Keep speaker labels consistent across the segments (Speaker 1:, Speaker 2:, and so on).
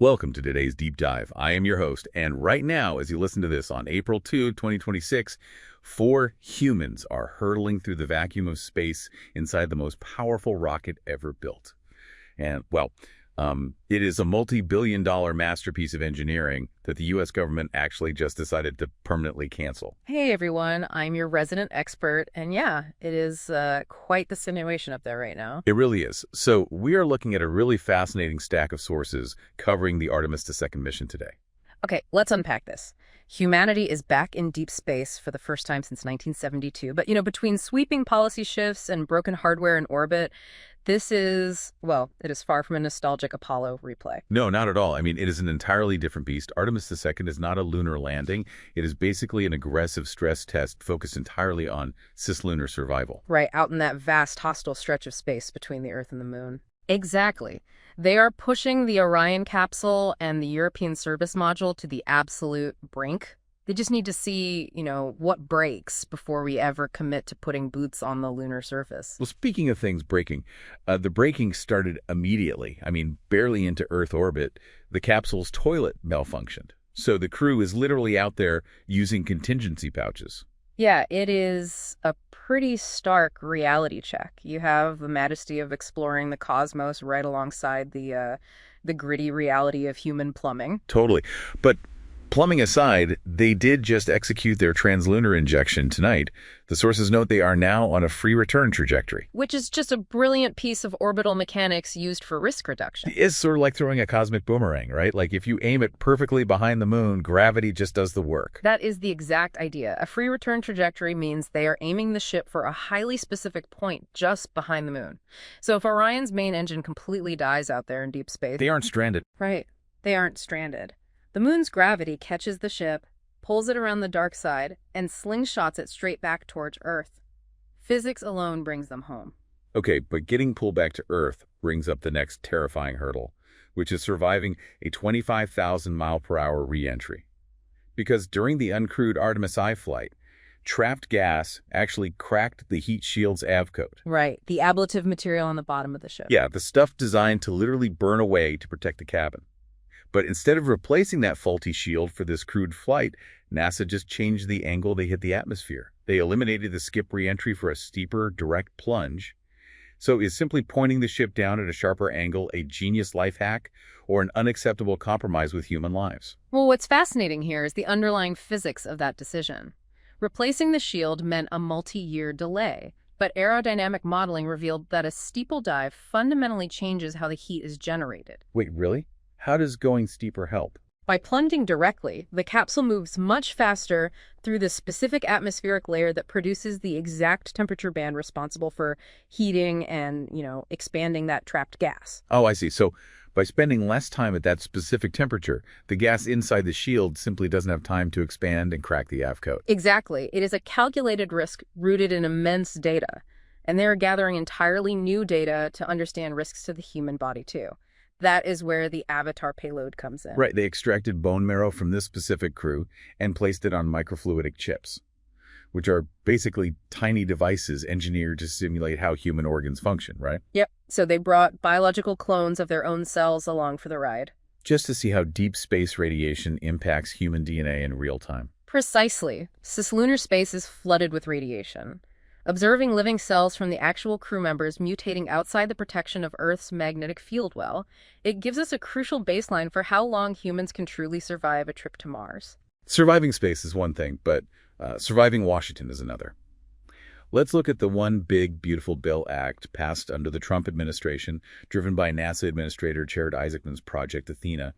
Speaker 1: Welcome to today's deep dive. I am your host, and right now, as you listen to this on April 2, 2026, 4 humans are hurtling through the vacuum of space inside the most powerful rocket ever built. And, it is a multi-billion-dollar masterpiece of engineering that the U.S. government actually just decided to permanently cancel.
Speaker 2: Hey everyone, I'm your resident expert, and yeah, it is quite the simulation up there right now.
Speaker 1: It really is. So we are looking at a really fascinating stack of sources covering the Artemis II mission today.
Speaker 2: Okay, let's unpack this. Humanity is back in deep space for the first time since 1972, but between sweeping policy shifts and broken hardware in orbit, this is, it is far from a nostalgic Apollo replay.
Speaker 1: No, not at all. I mean, it is an entirely different beast. Artemis II is not a lunar landing. It is basically an aggressive stress test focused entirely on cislunar survival.
Speaker 2: Right, out in that vast hostile stretch of space between the Earth and the Moon. Exactly. They are pushing the Orion capsule and the European service module to the absolute brink. They just need to see, what breaks before we ever commit to putting boots on the lunar surface.
Speaker 1: Well, speaking of things breaking, the breaking started immediately. I mean, barely into Earth orbit, the capsule's toilet malfunctioned. So the crew is literally out there using contingency pouches.
Speaker 2: Yeah, it is a pretty stark reality check. You have the majesty of exploring the cosmos right alongside the gritty reality of human plumbing.
Speaker 1: Totally. But plumbing aside, they did just execute their translunar injection tonight. The sources note they are now on a free return trajectory.
Speaker 2: Which is just a brilliant piece of orbital mechanics used for risk reduction.
Speaker 1: It's sort of like throwing a cosmic boomerang, right? Like if you aim it perfectly behind the moon, gravity just does the work.
Speaker 2: That is the exact idea. A free return trajectory means they are aiming the ship for a highly specific point just behind the moon. So if Orion's main engine completely dies out there in deep space...
Speaker 1: They aren't stranded.
Speaker 2: Right. They aren't stranded. The moon's gravity catches the ship, pulls it around the dark side, and slingshots it straight back towards Earth. Physics alone brings them home.
Speaker 1: Okay, but getting pulled back to Earth brings up the next terrifying hurdle, which is surviving a 25,000-mile-per-hour re-entry. Because during the uncrewed Artemis I flight, trapped gas actually cracked the heat shield's avcoat.
Speaker 2: Right, the ablative material on the bottom of the ship.
Speaker 1: Yeah, the stuff designed to literally burn away to protect the cabin. But instead of replacing that faulty shield for this crewed flight, NASA just changed the angle they hit the atmosphere. They eliminated the skip re-entry for a steeper, direct plunge. So is simply pointing the ship down at a sharper angle a genius life hack or an unacceptable compromise with human lives?
Speaker 2: Well, what's fascinating here is the underlying physics of that decision. Replacing the shield meant a multi-year delay, but aerodynamic modeling revealed that a steeple dive fundamentally changes how the heat is generated.
Speaker 1: Wait, really? How does going steeper help?
Speaker 2: By plunging directly, the capsule moves much faster through the specific atmospheric layer that produces the exact temperature band responsible for heating and, expanding that trapped gas.
Speaker 1: Oh, I see. So by spending less time at that specific temperature, the gas inside the shield simply doesn't have time to expand and crack the avcoat.
Speaker 2: Exactly. It is a calculated risk rooted in immense data, and they're gathering entirely new data to understand risks to the human body, too. That is where the Avatar payload comes in.
Speaker 1: Right, they extracted bone marrow from this specific crew and placed it on microfluidic chips, which are basically tiny devices engineered to simulate how human organs function, right?
Speaker 2: Yep, so they brought biological clones of their own cells along for the ride.
Speaker 1: Just to see how deep space radiation impacts human DNA in real time.
Speaker 2: Precisely. Cislunar space is flooded with radiation. Observing living cells from the actual crew members mutating outside the protection of Earth's magnetic field well, it gives us a crucial baseline for how long humans can truly survive a trip to Mars.
Speaker 1: Surviving space is one thing, but surviving Washington is another. Let's look at the One Big Beautiful Bill Act passed under the Trump administration, driven by NASA Administrator Jared Isaacman's Project Athena.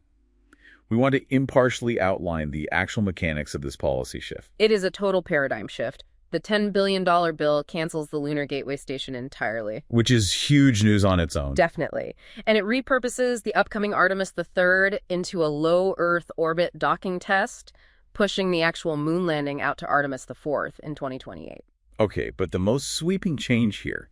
Speaker 1: We want to impartially outline the actual mechanics of this policy shift.
Speaker 2: It is a total paradigm shift. The $10 billion bill cancels the Lunar Gateway Station entirely.
Speaker 1: Which is huge news on its own.
Speaker 2: Definitely. And it repurposes the upcoming Artemis III into a low Earth orbit docking test, pushing the actual moon landing out to Artemis IV in 2028.
Speaker 1: Okay, but the most sweeping change here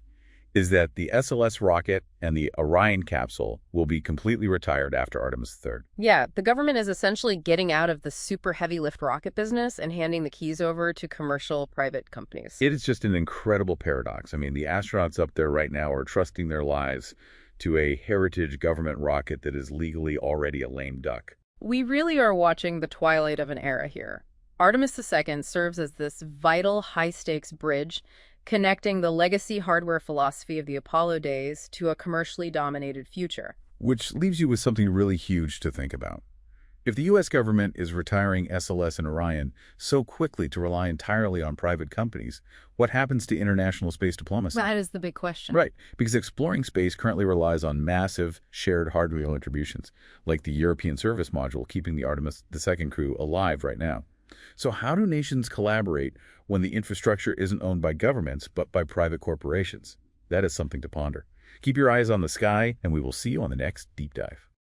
Speaker 1: is that the SLS rocket and the Orion capsule will be completely retired after Artemis III.
Speaker 2: Yeah, the government is essentially getting out of the super heavy lift rocket business and handing the keys over to commercial private companies.
Speaker 1: It is just an incredible paradox. I mean, the astronauts up there right now are trusting their lives to a heritage government rocket that is legally already a lame duck.
Speaker 2: We really are watching the twilight of an era here. Artemis II serves as this vital, high-stakes bridge connecting the legacy hardware philosophy of the Apollo days to a commercially dominated future.
Speaker 1: Which leaves you with something really huge to think about. If the U.S. government is retiring SLS and Orion so quickly to rely entirely on private companies, what happens to international space diplomacy?
Speaker 2: That is the big question.
Speaker 1: Right, because exploring space currently relies on massive shared hardware contributions, like the European service module keeping the Artemis II crew alive right now. So how do nations collaborate when the infrastructure isn't owned by governments but by private corporations? That is something to ponder. Keep your eyes on the sky, and we will see you on the next Deep Dive.